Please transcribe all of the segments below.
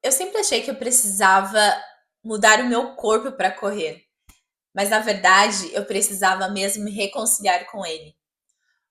Eu sempre achei que eu precisava mudar o meu corpo para correr, mas na verdade eu precisava mesmo me reconciliar com ele.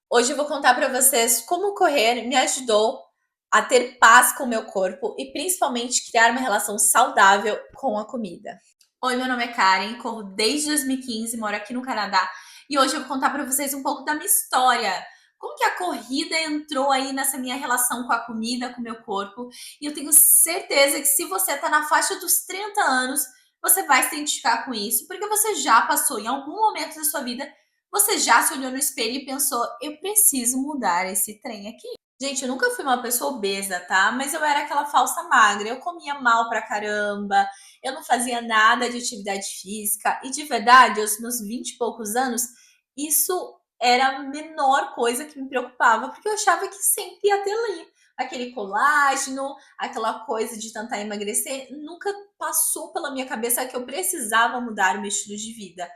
Hoje eu vou contar para vocês como correr me ajudou a ter paz com o meu corpo e principalmente criar uma relação saudável com a comida. Oi, meu nome é Karen, corro desde 2015, moro aqui no Canadá e hoje eu vou contar para vocês um pouco da minha história. Como que a corrida entrou aí nessa minha relação com a comida, com o meu corpo. E eu tenho certeza que se você está na faixa dos 30 anos, você vai se identificar com isso, porque você já passou em algum momento da sua vida, você já se olhou no espelho e pensou, eu preciso mudar esse trem aqui. Gente, eu nunca fui uma pessoa obesa, tá? Mas eu era aquela falsa magra. Eu comia mal pra caramba, eu não fazia nada de atividade física. E de verdade, aos meus 20 e poucos anos, isso era a menor coisa que me preocupava, porque eu achava que sempre ia ter ali aquele colágeno, aquela coisa de tentar emagrecer. Nunca passou pela minha cabeça que eu precisava mudar o meu estilo de vida.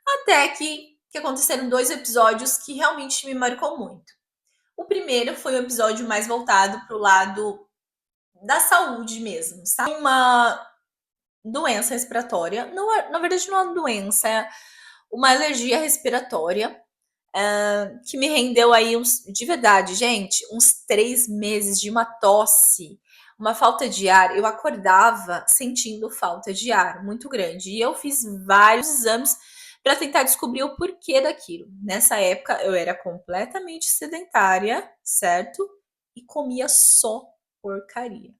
Até que aconteceram dois episódios que realmente me marcou muito. O primeiro foi o episódio mais voltado para o lado da saúde mesmo, sabe? Uma doença respiratória, não é, na verdade não é uma doença, é uma alergia respiratória que me rendeu aí de verdade, gente, uns 3 meses de uma tosse, uma falta de ar. Eu acordava sentindo falta de ar muito grande. E eu fiz vários exames para tentar descobrir o porquê daquilo. Nessa época eu era completamente sedentária, certo? E comia só porcaria.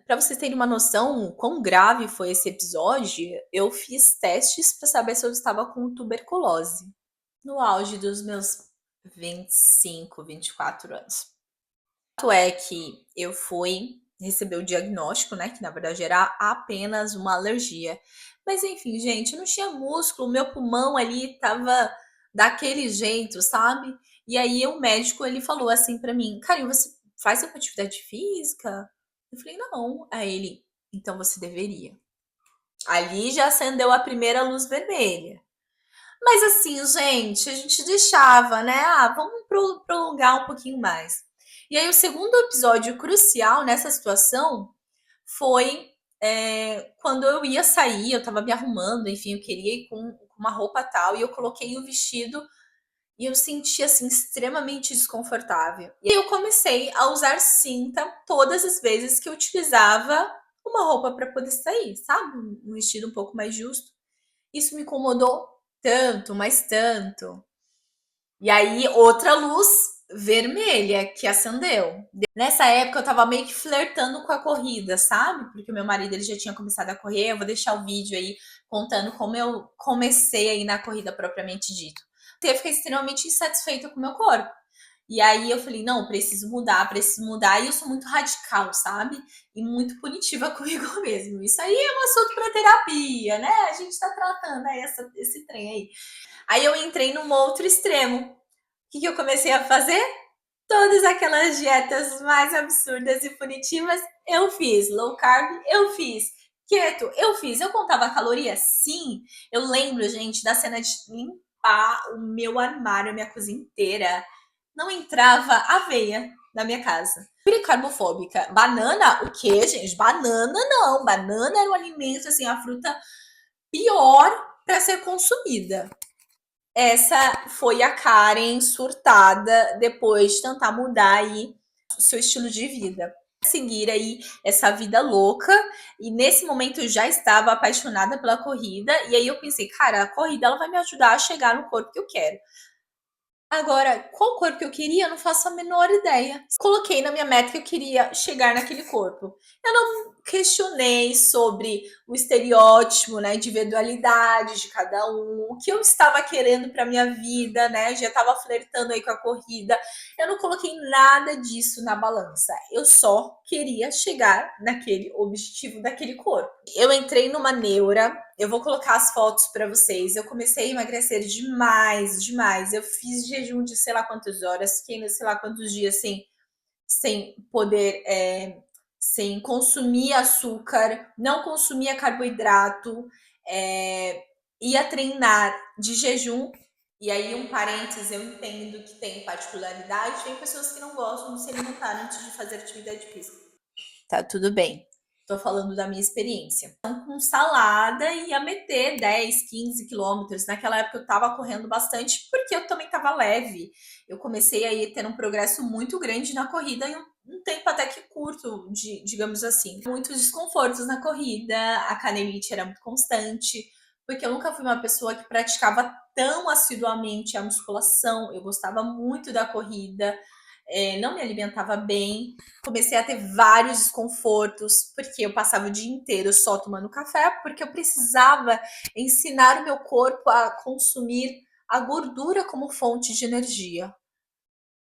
Para vocês terem uma noção quão grave foi esse episódio, eu fiz testes para saber se eu estava com tuberculose no auge dos meus 25, 24 anos. O fato é que eu fui receber o diagnóstico, né, que na verdade era apenas uma alergia. Mas enfim, gente, eu não tinha músculo, meu pulmão ali tava daquele jeito, sabe? E aí o médico, ele falou assim pra mim, Karen, você faz alguma atividade física? Eu falei, não. Aí ele, então você deveria. Ali já acendeu a primeira luz vermelha. Mas assim, gente, a gente deixava, né? Ah, vamos prolongar um pouquinho mais. E aí, o segundo episódio crucial nessa situação foi quando eu ia sair, eu tava me arrumando, enfim, eu queria ir com uma roupa tal, e eu coloquei o vestido e eu senti assim extremamente desconfortável. E aí eu comecei a usar cinta todas as vezes que eu utilizava uma roupa para poder sair, sabe? Um vestido um pouco mais justo. Isso me incomodou tanto, mas tanto. E aí, outra luz vermelha que acendeu. Nessa época, eu tava meio que flertando com a corrida, sabe? Porque o meu marido ele já tinha começado a correr. Eu vou deixar o vídeo aí contando como eu comecei aí na corrida propriamente dito. Eu fiquei extremamente insatisfeita com o meu corpo. E aí eu falei, não, preciso mudar, preciso mudar. E eu sou muito radical, sabe? E muito punitiva comigo mesmo. Isso aí é um assunto para terapia, né? A gente tá tratando aí esse trem aí. Aí eu entrei num outro extremo. O que eu comecei a fazer? Todas aquelas dietas mais absurdas e punitivas eu fiz. Low carb, eu fiz. Keto, eu fiz. Eu contava caloria? Sim. Eu lembro, gente, da cena de limpar o meu armário, a minha cozinha inteira. Não entrava aveia na minha casa. Carbofóbica. Banana, o quê, gente? Banana não. Banana era um alimento, assim, a fruta pior para ser consumida. Essa foi a Karen surtada depois de tentar mudar aí o seu estilo de vida. Seguir aí essa vida louca, e nesse momento eu já estava apaixonada pela corrida, e aí eu pensei, cara, a corrida ela vai me ajudar a chegar no corpo que eu quero. Agora, qual corpo que eu queria, eu não faço a menor ideia. Coloquei na minha meta que eu queria chegar naquele corpo. Eu não questionei sobre o estereótipo, né, individualidade de cada um, o que eu estava querendo para minha vida, né? Já estava flertando aí com a corrida. Eu não coloquei nada disso na balança. Eu só queria chegar naquele objetivo daquele corpo. Eu entrei numa neura. Eu vou colocar as fotos para vocês. Eu comecei a emagrecer demais, demais. Eu fiz jejum de sei lá quantas horas, fiquei sei lá quantos dias sem poder, sem consumir açúcar, não consumia carboidrato, ia treinar de jejum. E aí, um parênteses, eu entendo que tem particularidade, tem pessoas que não gostam de se alimentar antes de fazer atividade física. tá tudo bem. Tô falando da minha experiência. Então, com salada ia meter 10, 15 quilômetros. Naquela época eu tava correndo bastante porque eu também tava leve. Eu comecei aí a ter um progresso muito grande na corrida em um tempo até que curto, digamos assim. Muitos desconfortos na corrida, a canelite era muito constante, porque eu nunca fui uma pessoa que praticava tão assiduamente a musculação. Eu gostava muito da corrida, não me alimentava bem, comecei a ter vários desconfortos, porque eu passava o dia inteiro só tomando café, porque eu precisava ensinar o meu corpo a consumir a gordura como fonte de energia.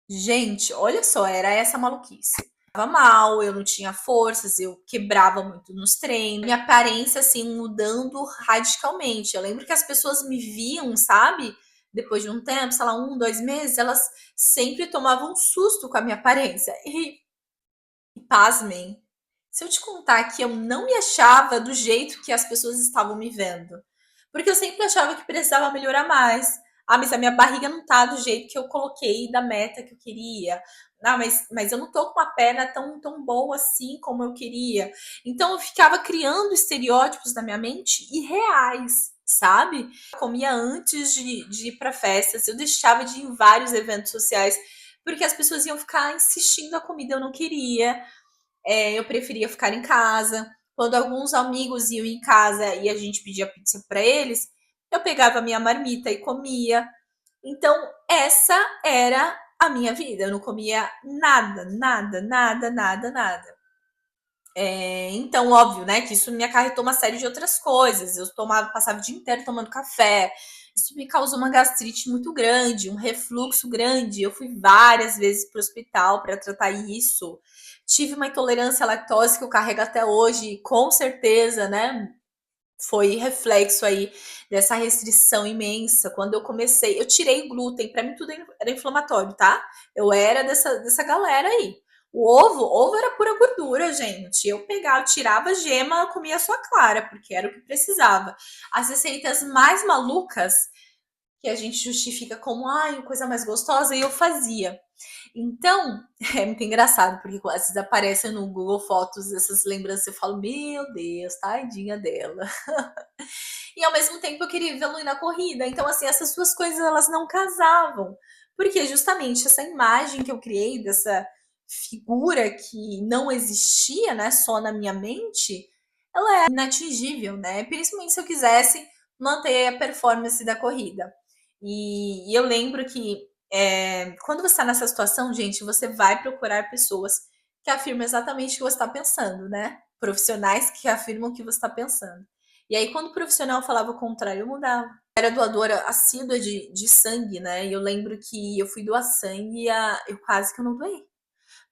Gente, olha só, era essa maluquice. Eu tava mal, eu não tinha forças, eu quebrava muito nos treinos, minha aparência assim mudando radicalmente. Eu lembro que as pessoas me viam, sabe? Depois de um tempo, sei lá, 1, 2 meses, elas sempre tomavam um susto com a minha aparência. E pasmem, se eu te contar que eu não me achava do jeito que as pessoas estavam me vendo, porque eu sempre achava que precisava melhorar mais. Ah, mas a minha barriga não tá do jeito que eu coloquei da meta que eu queria. Ah, mas eu não tô com uma perna tão boa assim como eu queria. Então eu ficava criando estereótipos na minha mente irreais, sabe? Eu comia antes de ir para festas, eu deixava de ir em vários eventos sociais, porque as pessoas iam ficar insistindo a comida, eu não queria. Eu preferia ficar em casa. Quando alguns amigos iam em casa e a gente pedia pizza para eles, eu pegava a minha marmita e comia. Então, essa era a minha vida. Eu não comia nada, nada, nada, nada, nada. Então, óbvio, né, que isso me acarretou uma série de outras coisas. Eu passava o dia inteiro tomando café. Isso me causou uma gastrite muito grande, um refluxo grande. Eu fui várias vezes para o hospital para tratar isso. Tive uma intolerância à lactose que eu carrego até hoje, com certeza, né? Foi reflexo aí dessa restrição imensa. Quando eu comecei, eu tirei glúten, para mim tudo era inflamatório, tá? Eu era dessa galera aí. O ovo era pura gordura, gente. Eu pegava, tirava a gema, comia só a clara, porque era o que precisava. As receitas mais malucas que a gente justifica como, ai, coisa mais gostosa, e eu fazia. Então, é muito engraçado, porque às vezes aparecem no Google Fotos essas lembranças, eu falo, meu Deus, tadinha dela. E ao mesmo tempo eu queria evoluir na corrida. Então, assim, essas duas coisas elas não casavam. Porque justamente essa imagem que eu criei dessa figura que não existia, né, só na minha mente, ela é inatingível, né? Principalmente se eu quisesse manter a performance da corrida. E eu lembro que quando você está nessa situação, gente, você vai procurar pessoas que afirmam exatamente o que você está pensando, né? Profissionais que afirmam o que você está pensando. E aí, quando o profissional falava o contrário, eu mudava. Era doadora assídua de sangue, né? E eu lembro que eu fui doar sangue e eu quase que eu não doei.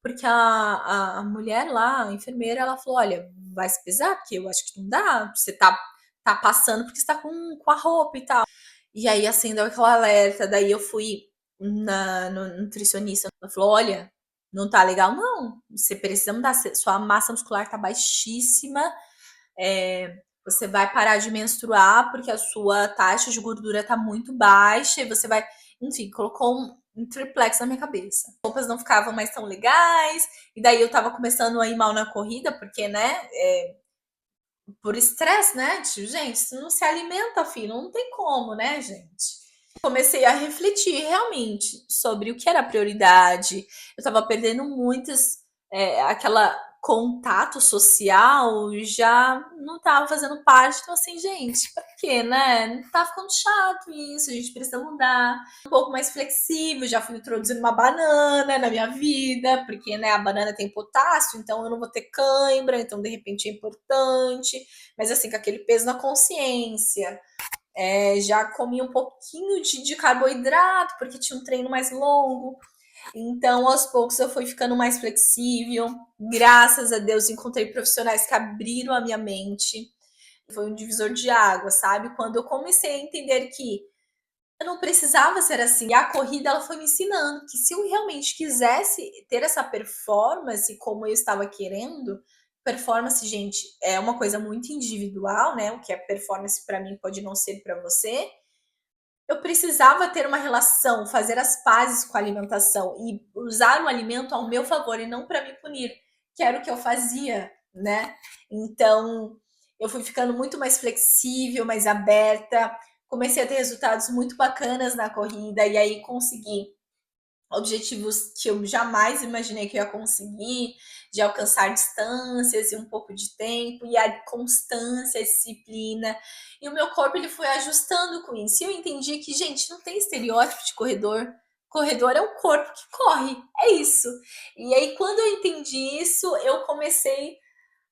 Porque a mulher lá, a enfermeira, ela falou: olha, vai se pesar, porque eu acho que não dá. Você tá passando porque você tá com a roupa e tal. E aí acendeu aquela alerta. Daí eu fui no nutricionista. Ela falou: olha, não tá legal, não. Você precisa mudar. Sua massa muscular tá baixíssima. Você vai parar de menstruar porque a sua taxa de gordura tá muito baixa e você vai. Enfim, colocou um triplex na minha cabeça. As roupas não ficavam mais tão legais, e daí eu tava começando a ir mal na corrida, porque, né, por estresse, né? Tipo, gente, se não se alimenta, filho, não tem como, né, gente? Comecei a refletir realmente sobre o que era prioridade. Eu tava perdendo muitas, aquela contato social já não tava fazendo parte. Então, assim, gente, pra quê, né? Não tá ficando chato isso, a gente precisa mudar. Um pouco mais flexível, já fui introduzindo uma banana na minha vida, porque, né, a banana tem potássio, então eu não vou ter cãibra, então de repente é importante. Mas, assim, com aquele peso na consciência. Já comi um pouquinho de carboidrato, porque tinha um treino mais longo. Então, aos poucos, eu fui ficando mais flexível. Graças a Deus, encontrei profissionais que abriram a minha mente. Foi um divisor de água, sabe? Quando eu comecei a entender que eu não precisava ser assim. E a corrida, ela foi me ensinando que se eu realmente quisesse ter essa performance como eu estava querendo, performance, gente, é uma coisa muito individual, né? O que é performance para mim pode não ser para você. Eu precisava ter uma relação, fazer as pazes com a alimentação e usar o alimento ao meu favor e não para me punir. que era o que eu fazia, né? Então, eu fui ficando muito mais flexível, mais aberta, comecei a ter resultados muito bacanas na corrida e aí consegui objetivos que eu jamais imaginei que eu ia conseguir, de alcançar distâncias e um pouco de tempo, e a constância, a disciplina. E o meu corpo ele foi ajustando com isso. E eu entendi que, gente, não tem estereótipo de corredor. Corredor é um corpo que corre, é isso. E aí, quando eu entendi isso, eu comecei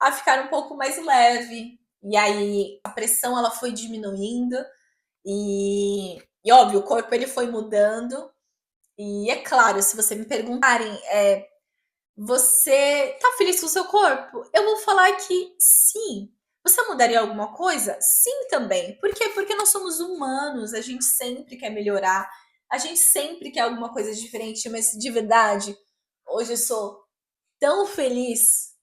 a ficar um pouco mais leve. E aí, a pressão ela foi diminuindo e óbvio, o corpo ele foi mudando, e é claro, se você me perguntarem, você tá feliz com o seu corpo? Eu vou falar que sim. Você mudaria alguma coisa? Sim, também. Por quê? Porque nós somos humanos, a gente sempre quer melhorar, a gente sempre quer alguma coisa diferente, mas de verdade, hoje eu sou tão feliz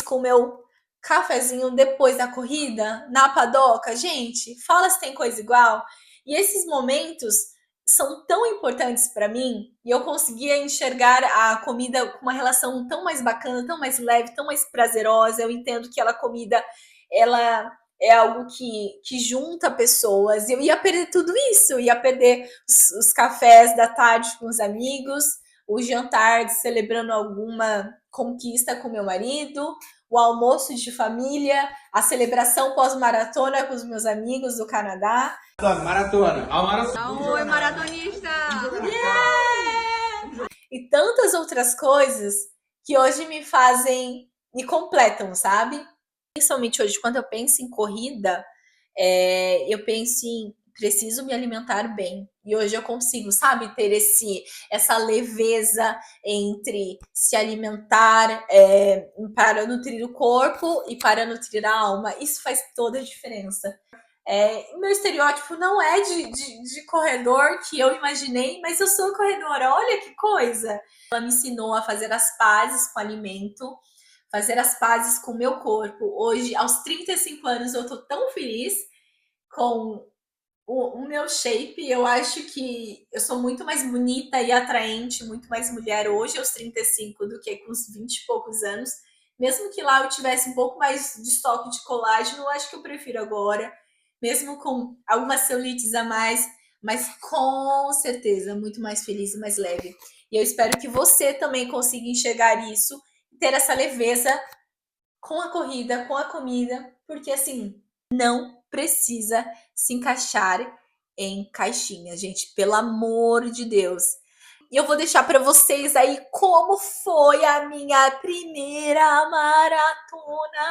com o meu cafezinho depois da corrida, na padoca. Gente, fala se tem coisa igual. E esses momentos são tão importantes para mim e eu conseguia enxergar a comida com uma relação tão mais bacana, tão mais leve, tão mais prazerosa. Eu entendo que a comida, ela é algo que junta pessoas. Eu ia perder tudo isso, ia perder os cafés da tarde com os amigos, o jantar celebrando alguma conquista com meu marido, o almoço de família, a celebração pós-maratona com os meus amigos do Canadá. Maratona. Oi, maratonista! Yeah! E tantas outras coisas que hoje me fazem, me completam, sabe? Principalmente hoje, quando eu penso em corrida, eu penso em preciso me alimentar bem. E hoje eu consigo, sabe, ter essa leveza entre se alimentar para nutrir o corpo e para nutrir a alma. Isso faz toda a diferença. Meu estereótipo não é de corredor que eu imaginei, mas eu sou corredora. Olha que coisa! Ela me ensinou a fazer as pazes com o alimento, fazer as pazes com o meu corpo. Hoje, aos 35 anos, eu tô tão feliz com o meu shape. Eu acho que eu sou muito mais bonita e atraente, muito mais mulher hoje aos 35 do que com os 20 e poucos anos. Mesmo que lá eu tivesse um pouco mais de estoque de colágeno, eu acho que eu prefiro agora, mesmo com algumas celulites a mais, mas com certeza muito mais feliz e mais leve. E eu espero que você também consiga enxergar isso, ter essa leveza com a corrida, com a comida, porque assim, não precisa se encaixar em caixinhas, gente, pelo amor de Deus. E eu vou deixar para vocês aí como foi a minha primeira maratona.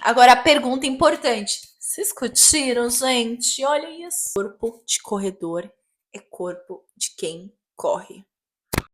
Agora a pergunta importante. Vocês curtiram, gente? Olha isso. Corpo de corredor é corpo de quem corre.